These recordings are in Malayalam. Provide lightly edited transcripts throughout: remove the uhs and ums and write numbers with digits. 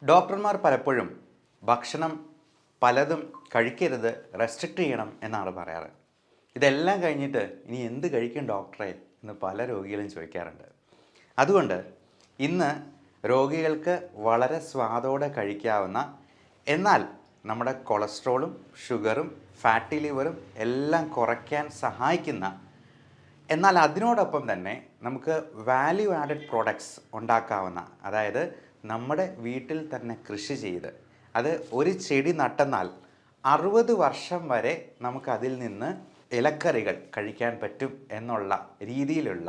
ഡോക്ടർമാർ പലപ്പോഴും ഭക്ഷണം പലതും കഴിക്കരുത്, റെസ്ട്രിക്റ്റ് ചെയ്യണം എന്നാണ് പറയാറ്. ഇതെല്ലാം കഴിഞ്ഞിട്ട് ഇനി എന്ത് കഴിക്കും ഡോക്ടറെ എന്ന് പല രോഗികളും ചോദിക്കാറുണ്ട്. അതുകൊണ്ട് ഇന്ന് രോഗികൾക്ക് വളരെ സ്വാദോടെ കഴിക്കാവുന്ന, എന്നാൽ നമ്മുടെ കൊളസ്ട്രോളും ഷുഗറും ഫാറ്റി ലിവറും എല്ലാം കുറയ്ക്കാൻ സഹായിക്കുന്ന, എന്നാൽ അതിനോടൊപ്പം തന്നെ നമുക്ക് വാല്യൂ ആഡഡ് പ്രോഡക്ട്സ് ഉണ്ടാക്കാവുന്ന, അതായത് നമ്മുടെ വീട്ടിൽ തന്നെ കൃഷി ചെയ്ത് അത് ഒരു ചെടി നട്ടെന്നാൽ 60 വർഷം വരെ നമുക്കതിൽ നിന്ന് ഇലക്കറികൾ കഴിക്കാൻ പറ്റും എന്നുള്ള രീതിയിലുള്ള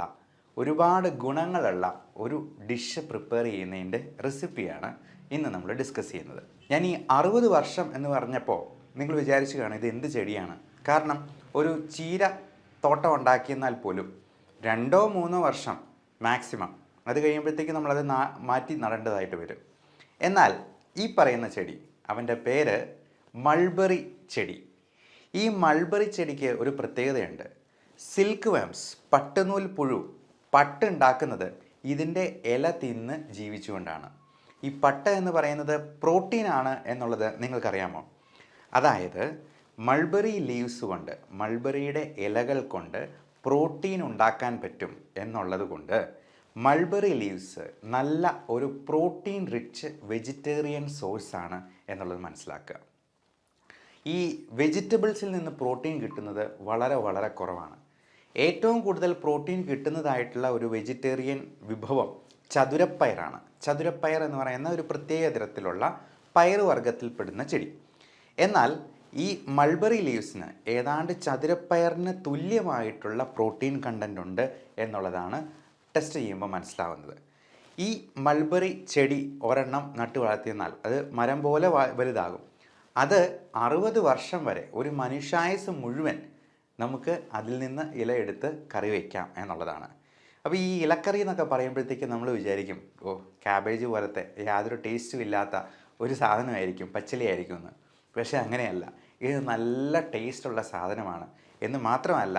ഒരുപാട് ഗുണങ്ങളുള്ള ഒരു ഡിഷ് പ്രിപ്പയർ ചെയ്യുന്നതിൻ്റെ റെസിപ്പിയാണ് ഇന്ന് നമ്മൾ ഡിസ്കസ് ചെയ്യുന്നത്. ഞാൻ ഈ 60 വർഷം എന്ന് പറഞ്ഞപ്പോൾ നിങ്ങൾ വിചാരിച്ചു കാണും ഇത് എന്ത് ചെടിയാണ്. കാരണം ഒരു ചീര തോട്ടം ഉണ്ടാക്കിയെന്നാൽ പോലും 2-3 വർഷം മാക്സിമം, അത് കഴിയുമ്പോഴത്തേക്ക് നമ്മളത് മാറ്റി നടേണ്ടതായിട്ട് വരും. എന്നാൽ ഈ പറയുന്ന ചെടി, അവൻ്റെ പേര് മൾബറി ചെടി. ഈ മൾബറി ചെടിക്ക് ഒരു പ്രത്യേകതയുണ്ട്. സിൽക്ക് വേംസ്, പട്ടുനൂൽ പുഴു, പട്ടുണ്ടാക്കുന്നത് ഇതിൻ്റെ ഇല തിന്ന് ജീവിച്ചുകൊണ്ടാണ്. ഈ പട്ട എന്ന് പറയുന്നത് പ്രോട്ടീനാണ് എന്നുള്ളത് നിങ്ങൾക്കറിയാമോ? അതായത് മൾബറി ലീവ്സ് കൊണ്ട്, മൾബറിയുടെ ഇലകൾ കൊണ്ട് പ്രോട്ടീൻ ഉണ്ടാക്കാൻ പറ്റും എന്നുള്ളത് കൊണ്ട് മൾബറി ലീവ്സ് നല്ല ഒരു പ്രോട്ടീൻ റിച്ച് വെജിറ്റേറിയൻ സോഴ്സാണ് എന്നുള്ളത് മനസ്സിലാക്കുക. ഈ വെജിറ്റബിൾസിൽ നിന്ന് പ്രോട്ടീൻ കിട്ടുന്നത് വളരെ വളരെ കുറവാണ്. ഏറ്റവും കൂടുതൽ പ്രോട്ടീൻ കിട്ടുന്നതായിട്ടുള്ള ഒരു വെജിറ്റേറിയൻ വിഭവം ചതുരപ്പയറാണ്. ചതുരപ്പയർ എന്ന് പറയുന്ന ഒരു പ്രത്യേക തരത്തിലുള്ള പയറുവർഗ്ഗത്തിൽപ്പെടുന്ന ചെടി. എന്നാൽ ഈ മൾബറി ലീവ്സിന് ഏതാണ്ട് ചതുരപ്പയറിന് തുല്യമായിട്ടുള്ള പ്രോട്ടീൻ കണ്ടൻ്റ് ഉണ്ട് എന്നുള്ളതാണ് ടെസ്റ്റ് ചെയ്യുമ്പോൾ മനസ്സിലാവുന്നത്. ഈ മൾബറി ചെടി ഒരെണ്ണം നട്ടു വളർത്തിയെന്നാൽ അത് മരം പോലെ വലുതാകും. അത് 60 വർഷം വരെ, ഒരു മനുഷ്യായുസ് മുഴുവൻ നമുക്ക് അതിൽ നിന്ന് ഇല എടുത്ത് കറി വയ്ക്കാം എന്നുള്ളതാണ്. അപ്പോൾ ഈ ഇലക്കറി എന്നൊക്കെ പറയുമ്പോഴത്തേക്ക് നമ്മൾ വിചാരിക്കും, ഓ ക്യാബേജ് പോലത്തെ യാതൊരു ടേസ്റ്റും ഇല്ലാത്ത ഒരു സാധനമായിരിക്കും, പച്ചിലയായിരിക്കും എന്ന്. പക്ഷേ അങ്ങനെയല്ല, ഇത് നല്ല ടേസ്റ്റുള്ള സാധനമാണ്. എന്ന് മാത്രമല്ല,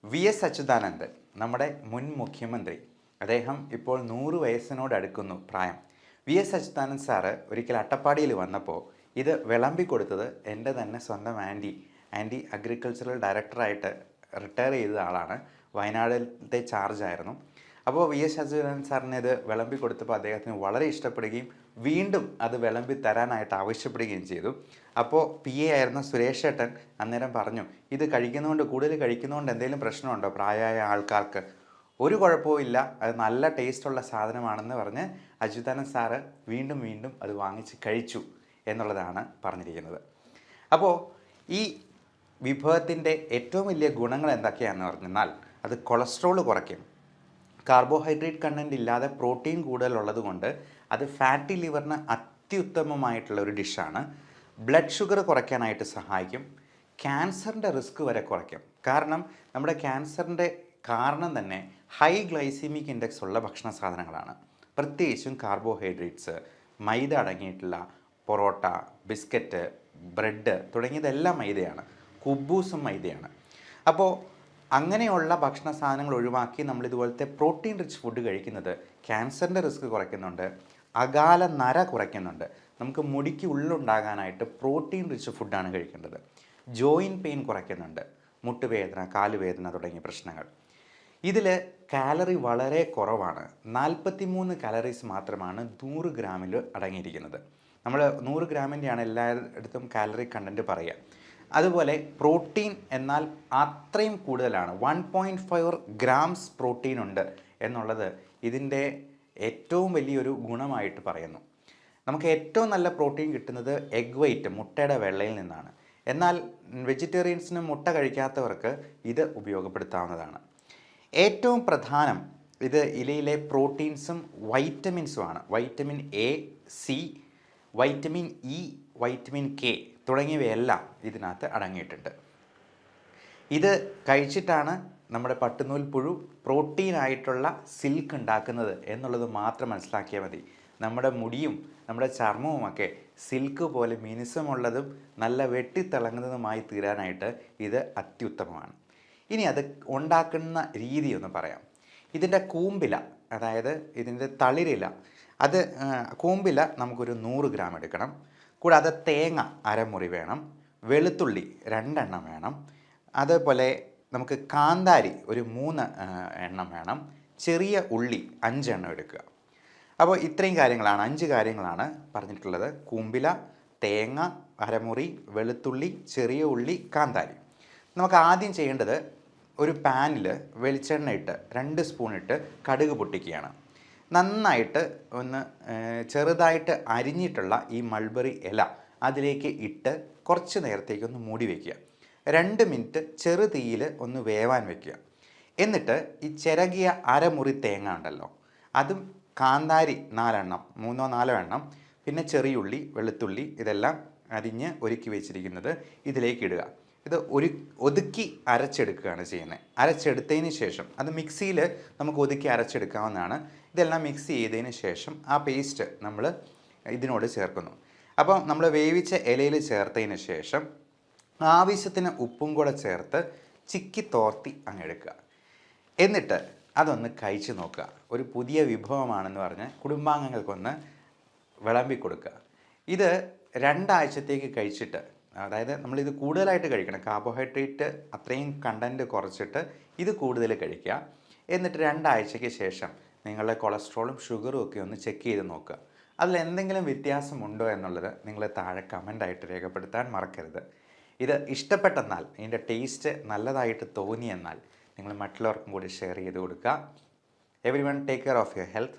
വി.എസ്. അച്യുതാനന്ദൻ, നമ്മുടെ മുൻ മുഖ്യമന്ത്രി, അദ്ദേഹം ഇപ്പോൾ 100 വയസ്സിനോടടുക്കുന്നു പ്രായം. വി.എസ്. അച്യുതാനന്ദൻ സാറ് ഒരിക്കൽ അട്ടപ്പാടിയിൽ വന്നപ്പോൾ ഇത് വിളമ്പിക്കൊടുത്തത് എൻ്റെ തന്നെ സ്വന്തം ആൻറ്റി അഗ്രികൾച്ചറൽ ഡയറക്ടറായിട്ട് റിട്ടയർ ചെയ്ത ആളാണ്. വയനാട്ടിലത്തെ ചാർജായിരുന്നു. അപ്പോൾ വി.എസ്. അച്യുതാനന്ദൻ സാറിന് ഇത് വിളമ്പി കൊടുത്തപ്പോൾ അദ്ദേഹത്തിന് വളരെ ഇഷ്ടപ്പെടുകയും വീണ്ടും അത് വിളമ്പി തരാനായിട്ട് ആവശ്യപ്പെടുകയും ചെയ്തു. അപ്പോൾ PA ആയിരുന്ന സുരേഷ് ഏട്ടൻ അന്നേരം പറഞ്ഞു, ഇത് കഴിക്കുന്നതുകൊണ്ട്, കൂടുതൽ കഴിക്കുന്നതുകൊണ്ട് എന്തെങ്കിലും പ്രശ്നമുണ്ടോ പ്രായമായ ആൾക്കാർക്ക്? ഒരു കുഴപ്പവും ഇല്ല, അത് നല്ല ടേസ്റ്റുള്ള സാധനമാണെന്ന് പറഞ്ഞ് അച്യുതാനന്ദൻ സാറ് വീണ്ടും വീണ്ടും അത് വാങ്ങിച്ച് കഴിച്ചു എന്നുള്ളതാണ് പറഞ്ഞിരിക്കുന്നത്. അപ്പോൾ ഈ വിഭവത്തിൻ്റെ ഏറ്റവും വലിയ ഗുണങ്ങൾ എന്തൊക്കെയാണെന്ന് പറഞ്ഞാൽ, അത് കൊളസ്ട്രോൾ കുറയ്ക്കും. കാർബോഹൈഡ്രേറ്റ് കണ്ടൻറ് ഇല്ലാതെ പ്രോട്ടീൻ കൂടുതലുള്ളത് കൊണ്ട് അത് ഫാറ്റി ലിവറിന് അത്യുത്തമമായിട്ടുള്ള ഒരു ഡിഷാണ്. ബ്ലഡ് ഷുഗർ കുറയ്ക്കാനായിട്ട് സഹായിക്കും. ക്യാൻസറിൻ്റെ റിസ്ക് വരെ കുറയ്ക്കും. കാരണം നമ്മുടെ ക്യാൻസറിൻ്റെ കാരണം തന്നെ ഹൈ ഗ്ലൈസീമിക് ഇൻഡെക്സ് ഉള്ള ഭക്ഷണ സാധനങ്ങളാണ്. പ്രത്യേകിച്ചും കാർബോഹൈഡ്രേറ്റ്സ്, മൈദ അടങ്ങിയിട്ടുള്ള പൊറോട്ട, ബിസ്ക്കറ്റ്, ബ്രെഡ് തുടങ്ങിയതെല്ലാം മൈദയാണ്. കുബൂസും മൈദയാണ്. അപ്പോൾ അങ്ങനെയുള്ള ഭക്ഷണ സാധനങ്ങൾ ഒഴിവാക്കി നമ്മളിതുപോലത്തെ പ്രോട്ടീൻ റിച്ച് ഫുഡ് കഴിക്കുന്നത് ക്യാൻസറിൻ്റെ റിസ്ക് കുറയ്ക്കുന്നുണ്ട്, അകാല നര കുറയ്ക്കുന്നുണ്ട്. നമുക്ക് മുടിക്ക് ഉള്ളുണ്ടാകാനായിട്ട് പ്രോട്ടീൻ റിച്ച് ഫുഡാണ് കഴിക്കേണ്ടത്. ജോയിൻറ്റ് പെയിൻ കുറയ്ക്കുന്നുണ്ട്, മുട്ടുവേദന, കാലുവേദന തുടങ്ങിയ പ്രശ്നങ്ങൾ. ഇതിൽ കാലറി വളരെ കുറവാണ്. 43 കാലറീസ് മാത്രമാണ് 100 ഗ്രാമിൽ അടങ്ങിയിരിക്കുന്നത്. നമ്മൾ 100 ഗ്രാമിൻ്റെയാണ് എല്ലായിടത്തും കാലറി കണ്ടൻറ്റ് പറയുക. അതുപോലെ പ്രോട്ടീൻ എന്നാൽ അത്രയും കൂടുതലാണ്. 1.4 ഗ്രാംസ് പ്രോട്ടീൻ ഉണ്ട് എന്നുള്ളത് ഇതിൻ്റെ ഏറ്റവും വലിയൊരു ഗുണമായിട്ട് പറയുന്നു. നമുക്ക് ഏറ്റവും നല്ല പ്രോട്ടീൻ കിട്ടുന്നത് എഗ് വൈറ്റ്, മുട്ടയുടെ വെള്ളയിൽ നിന്നാണ്. എന്നാൽ വെജിറ്റേറിയൻസിന് മുട്ട കഴിക്കാത്തവർക്ക് ഇത് ഉപയോഗപ്പെടുത്താവുന്നതാണ്. ഏറ്റവും പ്രധാനം ഇത് ഇലയിലെ പ്രോട്ടീൻസും വൈറ്റമിൻസുമാണ്. Vitamin A, C, vitamin E, vitamin K തുടങ്ങിയവയെല്ലാം ഇതിനകത്ത് അടങ്ങിയിട്ടുണ്ട്. ഇത് കഴിച്ചിട്ടാണ് നമ്മുടെ പട്ടുനൂൽ പുഴു പ്രോട്ടീനായിട്ടുള്ള സിൽക്ക് ഉണ്ടാക്കുന്നത് എന്നുള്ളത് മാത്രം മനസ്സിലാക്കിയാൽ മതി. നമ്മുടെ മുടിയും നമ്മുടെ ചർമ്മവുമൊക്കെ സിൽക്ക് പോലെ മിനുസമുള്ളതും നല്ല വെട്ടിത്തിളങ്ങുന്നതുമായി തീരാനായിട്ട് ഇത് അത്യുത്തമമാണ്. ഇനി അത് ഉണ്ടാക്കുന്ന രീതി ഒന്ന് പറയാം. ഇതിൻ്റെ കൂമ്പില, അതായത് ഇതിൻ്റെ തളിരില, അത് കൂമ്പില നമുക്കൊരു 100 ഗ്രാം എടുക്കണം. കൂടാതെ തേങ്ങ അരമുറി വേണം, വെളുത്തുള്ളി 2 എണ്ണം വേണം, അതേപോലെ നമുക്ക് കാന്താരി ഒരു 3 എണ്ണം വേണം, ചെറിയ ഉള്ളി 5 എണ്ണം എടുക്കുക. അപ്പോൾ ഇത്രയും കാര്യങ്ങളാണ്, 5 കാര്യങ്ങളാണ് പറഞ്ഞിട്ടുള്ളത്. കൂമ്പില, തേങ്ങ അരമുറി, വെളുത്തുള്ളി, ചെറിയ ഉള്ളി, കാന്താരി. നമുക്ക് ആദ്യം ചെയ്യേണ്ടത് ഒരു പാനിൽ വെളിച്ചെണ്ണ ഇട്ട് 2 സ്പൂൺ ഇട്ട് കടുക് പൊട്ടിക്കുകയാണ്. നന്നായിട്ട് ഒന്ന് ചെറുതായിട്ട് അരിഞ്ഞിട്ടുള്ള ഈ മൾബറി ഇല അതിലേക്ക് ഇട്ട് കുറച്ച് നേരത്തേക്കൊന്ന് മൂടി വയ്ക്കുക. 2 മിനിറ്റ് ചെറു തീയിൽ ഒന്ന് വേവാൻ വയ്ക്കുക. എന്നിട്ട് ഈ ചിരകിയ അരമുറി തേങ്ങ ഉണ്ടല്ലോ, അതും കാന്താരി 4 എണ്ണം, 3-4 എണ്ണം, പിന്നെ ചെറിയുള്ളി, വെളുത്തുള്ളി ഇതെല്ലാം അരിഞ്ഞ് ഒരുക്കി വെച്ചിരിക്കുന്നത് ഇതിലേക്ക് ഇടുക. ഇത് ഒതുക്കി അരച്ചെടുക്കുകയാണ് ചെയ്യുന്നത്. അരച്ചെടുത്തതിന് ശേഷം അത് മിക്സിയിൽ നമുക്ക് ഒതുക്കി അരച്ചെടുക്കാവുന്നതാണ്. ഇതെല്ലാം മിക്സ് ചെയ്തതിന് ശേഷം ആ പേസ്റ്റ് നമ്മൾ ഇതിനോട് ചേർക്കുന്നു. അപ്പോൾ നമ്മൾ വേവിച്ച ഇലയിൽ ചേർത്തതിന് ശേഷം ആവശ്യത്തിന് ഉപ്പും കൂടെ ചേർത്ത് ചിക്കി തോർത്തി അങ്ങ് എടുക്കുക. എന്നിട്ട് അതൊന്ന് കഴിച്ച് നോക്കുക. ഒരു പുതിയ വിഭവമാണെന്ന് പറഞ്ഞ് കുടുംബാംഗങ്ങൾക്കൊന്ന് വിളമ്പി കൊടുക്കുക. ഇത് 2 ആഴ്ചത്തേക്ക് കഴിച്ചിട്ട്, അതായത് നമ്മളിത് കൂടുതലായിട്ട് കഴിക്കണം, കാർബോഹൈഡ്രേറ്റ് അത്രയും കണ്ടൻറ്റ് കുറച്ചിട്ട് ഇത് കൂടുതൽ കഴിക്കുക. എന്നിട്ട് 2 ആഴ്ചയ്ക്ക് ശേഷം നിങ്ങളുടെ കൊളസ്ട്രോളും ഷുഗറും ഒക്കെ ഒന്ന് ചെക്ക് ചെയ്ത് നോക്കുക. അതിൽ എന്തെങ്കിലും വ്യത്യാസമുണ്ടോ എന്നുള്ളത് നിങ്ങൾ താഴെ കമൻ്റായിട്ട് രേഖപ്പെടുത്താൻ മറക്കരുത്. ഇത് ഇഷ്ടപ്പെട്ടെന്നാൽ, ഇതിൻ്റെ ടേസ്റ്റ് നല്ലതായിട്ട് തോന്നിയെന്നാൽ നിങ്ങൾ മറ്റുള്ളവർക്കും കൂടി ഷെയർ ചെയ്ത് കൊടുക്കുക. Everyone take care of your health.